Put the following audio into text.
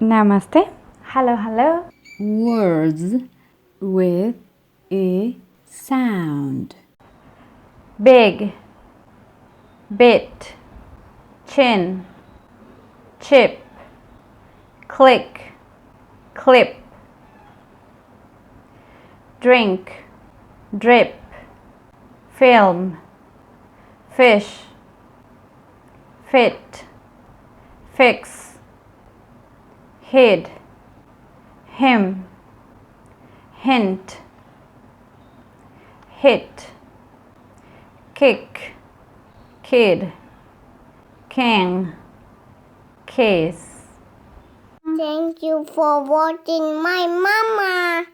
Namaste. Hello, hello. Words with a sound. Big, bit, chin, chip, click, clip. Drink, drip, film, fish, fit, fix, hid, him, hint, hit, kick, kid, king, case. Thank you for watching my mama.